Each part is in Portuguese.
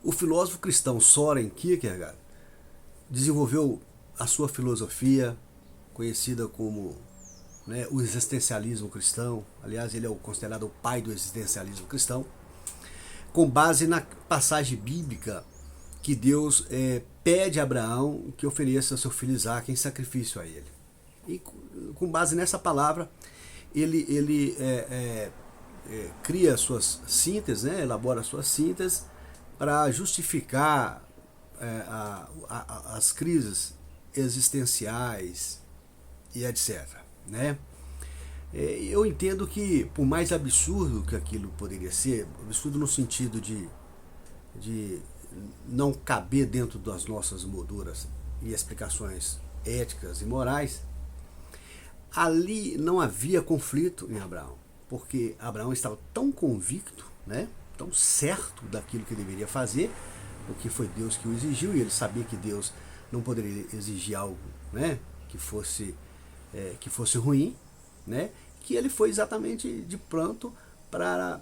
O filósofo cristão Søren Kierkegaard desenvolveu a sua filosofia, conhecida como, né, o existencialismo cristão. Aliás, ele é considerado o pai do existencialismo cristão, com base na passagem bíblica que Deus pede a Abraão que ofereça seu filho Isaque em sacrifício a ele. E com base nessa palavra, ele cria suas sínteses, né, elabora suas sínteses para justificar as crises existenciais e etc. Né? Eu entendo que, por mais absurdo que aquilo poderia ser, absurdo no sentido de não caber dentro das nossas molduras e explicações éticas e morais, ali não havia conflito em Abraão, porque Abraão estava tão convicto, né, tão certo daquilo que deveria fazer, porque foi Deus que o exigiu, e ele sabia que Deus não poderia exigir algo, né, que fosse ruim, né, que ele foi exatamente de pronto para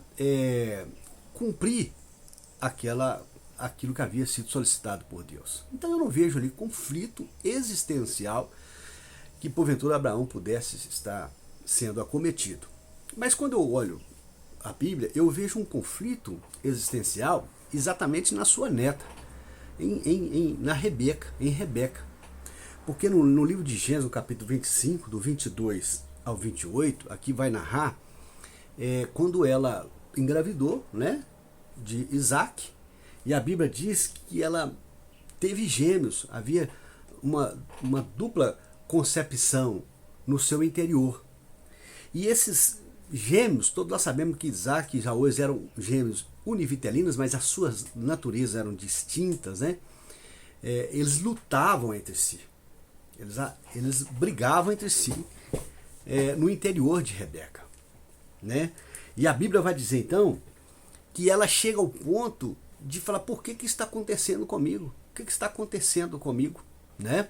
cumprir aquilo que havia sido solicitado por Deus. Então eu não vejo ali conflito existencial que porventura Abraão pudesse estar sendo acometido. Mas quando eu olho a Bíblia, eu vejo um conflito existencial exatamente na sua neta, em Rebeca. Porque no livro de Gênesis, no capítulo 25, do 22 ao 28, aqui vai narrar quando ela engravidou, né, de Isaque, e a Bíblia diz que ela teve gêmeos, havia uma dupla concepção no seu interior. E esses gêmeos, todos nós sabemos que Isaac e Jaú eram gêmeos univitelinos, mas as suas naturezas eram distintas, né? Eles lutavam entre si, eles brigavam entre si no interior de Rebeca, né? E a Bíblia vai dizer então que ela chega ao ponto de falar: por que está acontecendo comigo? O que está acontecendo comigo, né?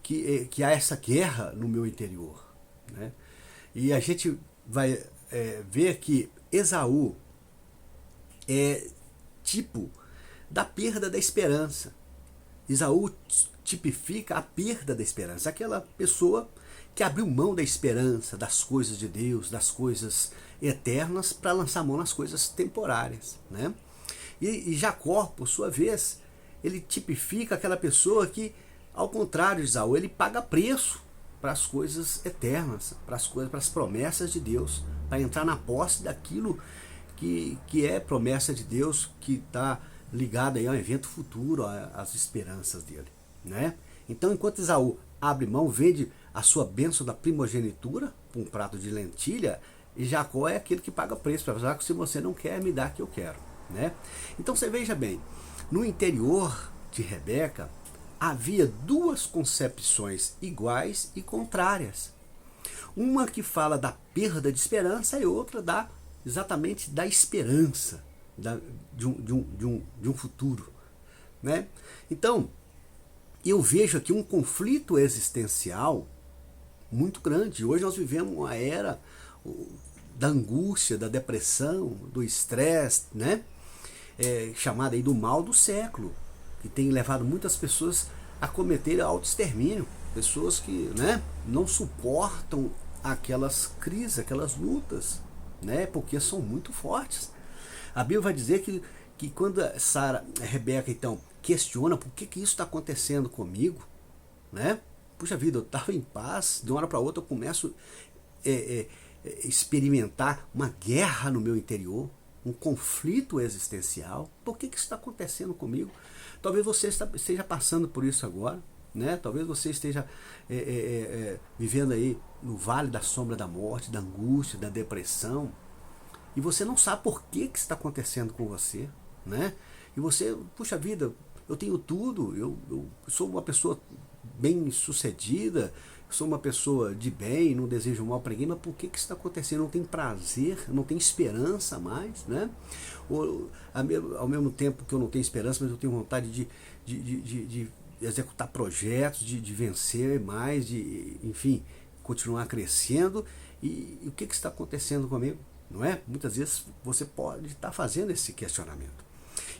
Que há essa guerra no meu interior, né? E a gente vai ver que Esaú é tipo da perda da esperança. Esaú tipifica a perda da esperança, aquela pessoa que abriu mão da esperança, das coisas de Deus, das coisas eternas, para lançar mão nas coisas temporárias, né? E Jacó, por sua vez, ele tipifica aquela pessoa que, ao contrário de Esaú, ele paga preço para as coisas eternas, para as promessas de Deus, para entrar na posse daquilo que é promessa de Deus, que está ligado aí a um evento futuro, às esperanças dele, né? Então, enquanto Esaú abre mão, vende a sua bênção da primogenitura por um prato de lentilha, e Jacó é aquele que paga preço, para falar que se você não quer, me dá que eu quero, né? Então você veja bem, no interior de Rebeca havia duas concepções iguais e contrárias. Uma que fala da perda de esperança e outra exatamente da esperança de um futuro, né? Então, eu vejo aqui um conflito existencial muito grande. Hoje nós vivemos uma era da angústia, da depressão, do estresse, né? Chamada aí do mal do século, que tem levado muitas pessoas a cometer autoextermínio, pessoas que, né, não suportam aquelas crises, aquelas lutas, né, porque são muito fortes. A Bíblia vai dizer que quando Rebeca então questiona por que isso está acontecendo comigo, né? Puxa vida, eu estava em paz, de uma hora para outra eu começo a experimentar uma guerra no meu interior, um conflito existencial. Por que isso está acontecendo comigo? Talvez você esteja passando por isso agora, né? Talvez você esteja vivendo aí no vale da sombra da morte, da angústia, da depressão, e você não sabe por que está acontecendo com você, né? E você, puxa vida, eu tenho tudo, eu sou uma pessoa bem sucedida, sou uma pessoa de bem, não desejo mal para ninguém, mas por que está acontecendo? Não tem prazer, não tem esperança mais, né? Ou, ao mesmo tempo que eu não tenho esperança, mas eu tenho vontade de executar projetos, de vencer mais, enfim, continuar crescendo. E o que está acontecendo comigo? Não é? Muitas vezes você pode estar fazendo esse questionamento.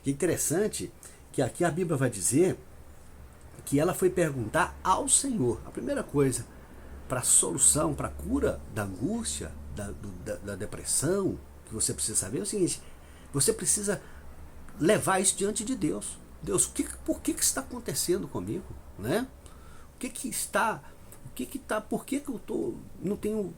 Que interessante que aqui a Bíblia vai dizer que ela foi perguntar ao Senhor. A primeira coisa para a solução, para a cura da angústia, da depressão, que você precisa saber é o seguinte: você precisa levar isso diante de Deus. Deus, por que está acontecendo comigo? Né? Por que eu não tenho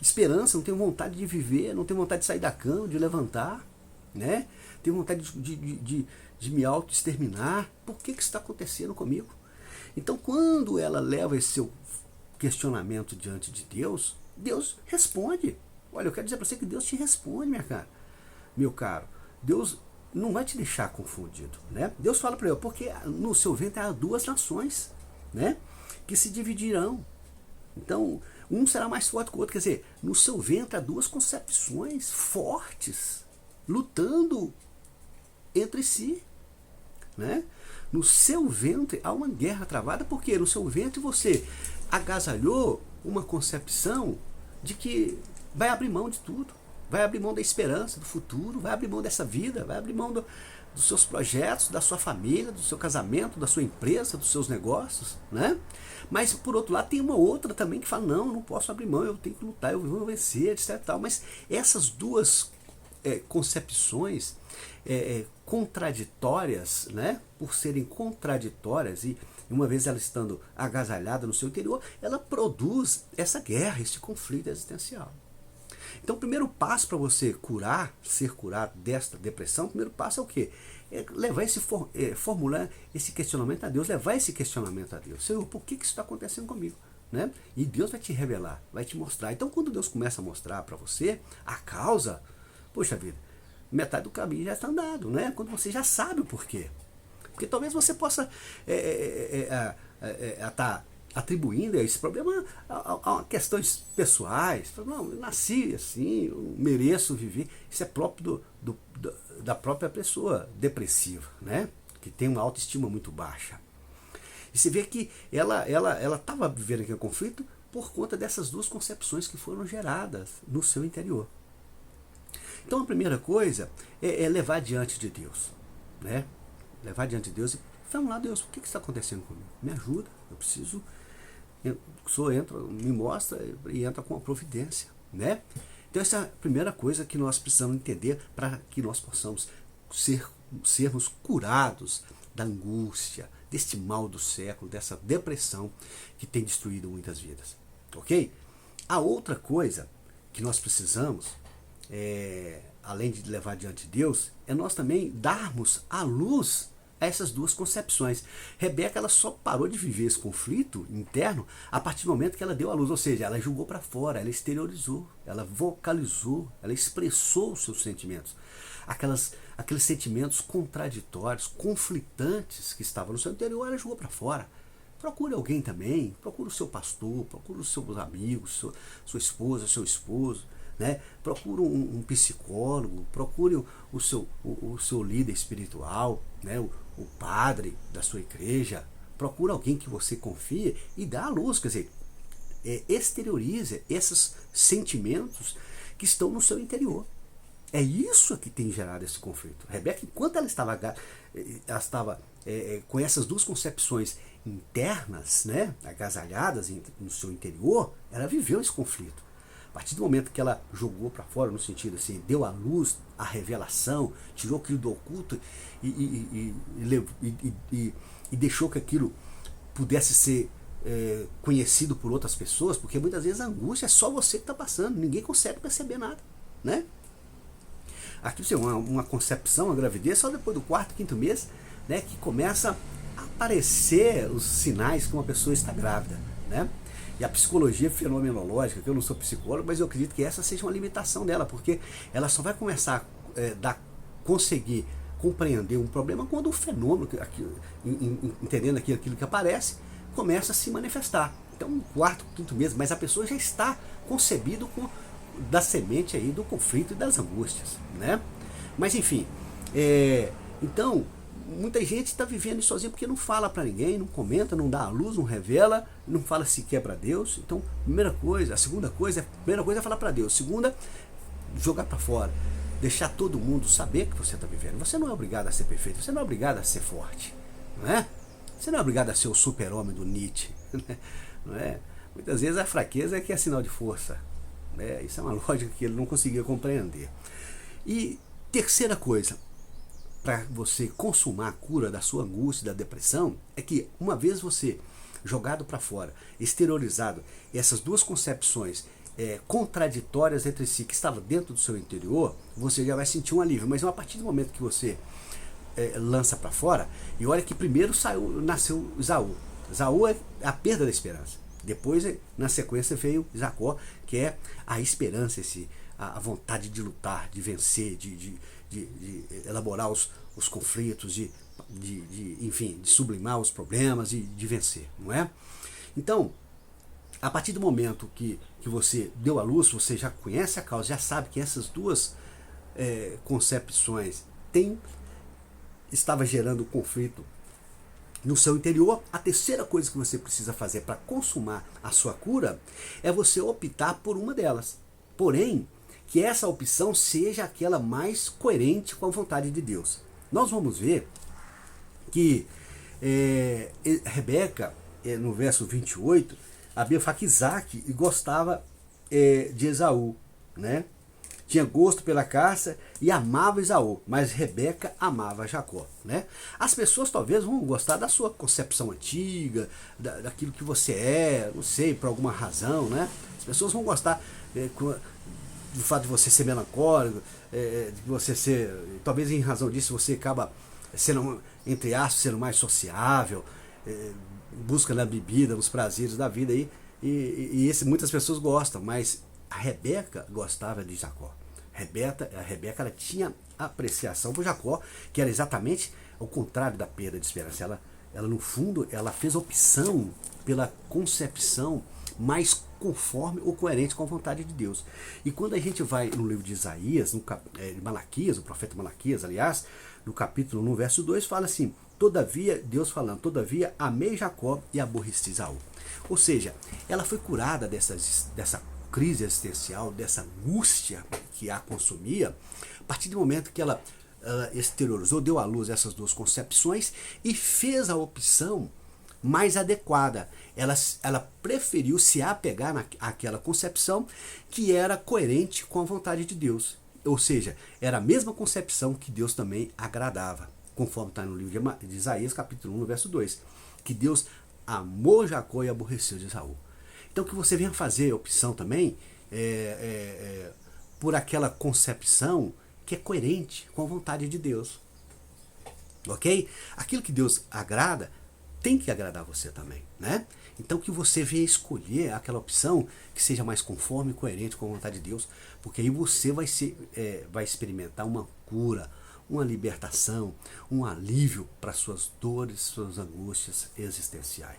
esperança, não tenho vontade de viver, não tenho vontade de sair da cama, de levantar, né? Tenho vontade de me auto-exterminar. Por que está acontecendo comigo? Então, quando ela leva esse seu questionamento diante de Deus, Deus responde. Olha, eu quero dizer para você que Deus te responde, meu caro. Deus não vai te deixar confundido, né? Deus fala para ele, porque no seu ventre há duas nações, né, que se dividirão. Então, um será mais forte que o outro. Quer dizer, no seu ventre há duas concepções fortes, lutando entre si, né? No seu ventre há uma guerra travada, porque no seu ventre você agasalhou uma concepção de que vai abrir mão de tudo, vai abrir mão da esperança, do futuro, vai abrir mão dessa vida, vai abrir mão dos seus projetos, da sua família, do seu casamento, da sua empresa, dos seus negócios, né? Mas por outro lado tem uma outra também que fala, não, eu não posso abrir mão, eu tenho que lutar, eu vou vencer, etc. Tal. Mas essas duas concepções contraditórias, né? Por serem contraditórias, e uma vez ela estando agasalhada no seu interior, ela produz essa guerra, esse conflito existencial. Então o primeiro passo para você ser curado desta depressão, o primeiro passo é o quê? É levar formular esse questionamento a Deus, levar esse questionamento a Deus. Senhor, por que isso está acontecendo comigo? Né? E Deus vai te revelar, vai te mostrar. Então quando Deus começa a mostrar para você a causa, poxa vida, metade do caminho já está andado, né? Quando você já sabe o porquê. Porque talvez você possa estar atribuindo esse problema a questões pessoais. Não, eu nasci assim, eu mereço viver. Isso é próprio da própria pessoa depressiva, né? Que tem uma autoestima muito baixa. E você vê que ela estava vivendo aquele conflito por conta dessas duas concepções que foram geradas no seu interior. Então a primeira coisa é levar diante de Deus, né? Levar diante de Deus e vamos lá, Deus, o que está acontecendo comigo? Me ajuda, eu preciso. O Senhor entra, me mostra e entra com a providência, né? Então essa é a primeira coisa que nós precisamos entender para que nós possamos sermos curados da angústia, deste mal do século, dessa depressão que tem destruído muitas vidas, ok? A outra coisa que nós precisamos, além de levar diante de Deus, é nós também darmos à luz a essas duas concepções. Rebeca, ela só parou de viver esse conflito interno a partir do momento que ela deu à luz, ou seja, ela jogou para fora, ela exteriorizou, ela vocalizou, ela expressou os seus sentimentos. Aqueles sentimentos contraditórios, conflitantes que estavam no seu interior, ela jogou para fora. Procure alguém também, procure o seu pastor, procure os seus amigos, sua esposa, seu esposo, né? Procure um psicólogo, procure o seu líder espiritual, né? O padre da sua igreja. Procure alguém que você confie e dá à luz, quer dizer, exteriorize esses sentimentos que estão no seu interior. É isso que tem gerado esse conflito. Rebeca, enquanto ela estava com essas duas concepções internas, né, agasalhadas no seu interior, ela viveu esse conflito. A partir do momento que ela jogou para fora, no sentido assim, deu à luz a revelação, tirou aquilo do oculto e deixou que aquilo pudesse ser conhecido por outras pessoas, porque muitas vezes a angústia é só você que está passando, ninguém consegue perceber nada, né? Aqui você uma concepção, uma gravidez, só depois do 4º, 5º mês, né, que começa a aparecer os sinais que uma pessoa está grávida, né? E a psicologia fenomenológica, que eu não sou psicólogo, mas eu acredito que essa seja uma limitação dela, porque ela só vai começar a conseguir compreender um problema quando o fenômeno, entendendo aquilo que aparece, começa a se manifestar. Então, 4º, 5º mês, mas a pessoa já está concebido da semente aí do conflito e das angústias, né? Mas enfim, então muita gente está vivendo isso sozinho porque não fala para ninguém, não comenta, não dá a luz, não revela, não fala sequer para Deus. Então, primeira coisa é falar para Deus. Segunda, jogar para fora. deixar todo mundo saber que você está vivendo. Você não é obrigado a ser perfeito, você não é obrigado a ser forte, não é? Você não é obrigado a ser o super-homem do Nietzsche, não é? Muitas vezes a fraqueza é que é sinal de força, né? Isso é uma lógica que ele não conseguia compreender. E terceira coisa, para você consumar a cura da sua angústia e da depressão, é que uma vez você jogado para fora, exteriorizado, essas duas concepções contraditórias entre si que estavam dentro do seu interior, você já vai sentir um alívio. Mas a partir do momento que você lança para fora, e olha que primeiro nasceu Esaú. Esaú é a perda da esperança. Depois, na sequência, veio Jacó, que é a esperança, a vontade de lutar, de vencer, de elaborar os conflitos, enfim, de sublimar os problemas e de vencer, não é? Então, a partir do momento que você deu à luz, você já conhece a causa, já sabe que essas duas concepções estava gerando conflito no seu interior. A terceira coisa que você precisa fazer para consumar a sua cura é você optar por uma delas. Porém, que essa opção seja aquela mais coerente com a vontade de Deus. Nós vamos ver que Rebeca, no verso 28, a Bíblia fala que Isaac gostava de Esaú, né? Tinha gosto pela caça e amava Esaú, mas Rebeca amava Jacó, né? As pessoas talvez vão gostar da sua concepção antiga, daquilo que você é, não sei, por alguma razão, né? As pessoas vão gostar do fato de você ser melancólico, de você ser, talvez em razão disso você acaba sendo, entre aspas, sendo mais sociável, busca na bebida, nos prazeres da vida aí, e muitas pessoas gostam, mas a Rebeca gostava de Jacó. A Rebeca ela tinha apreciação por Jacó, que era exatamente o contrário da perda de esperança. Ela no fundo, ela fez opção pela concepção mais conforme ou coerente com a vontade de Deus. E quando a gente vai no livro de Isaías, Malaquias, o profeta Malaquias, aliás, no capítulo 1, verso 2, fala assim: todavia, Deus falando, todavia amei Jacó e aborreci Esaú. Ou seja, ela foi curada dessa crise existencial, dessa angústia que a consumia, a partir do momento que ela exteriorizou, deu à luz essas duas concepções e fez a opção mais adequada. Ela preferiu se apegar naquela concepção que era coerente com a vontade de Deus. Ou seja, era a mesma concepção que Deus também agradava, conforme está no livro de Isaías, capítulo 1, verso 2, que Deus amou Jacó e aborreceu de Esaú. Então que você venha fazer opção também por aquela concepção que é coerente com a vontade de Deus. Ok? Aquilo que Deus agrada tem que agradar você também, né? Então que você venha escolher aquela opção que seja mais conforme e coerente com a vontade de Deus, porque aí você vai experimentar uma cura, uma libertação, um alívio para suas dores, suas angústias existenciais,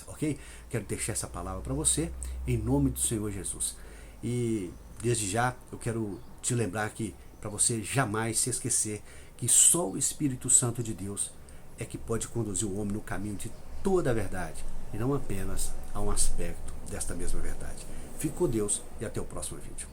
ok? Quero deixar essa palavra para você, em nome do Senhor Jesus. E desde já eu quero te lembrar que para você jamais se esquecer que só o Espírito Santo de Deus é que pode conduzir o homem no caminho de toda a verdade, e não apenas a um aspecto desta mesma verdade. Fique com Deus e até o próximo vídeo.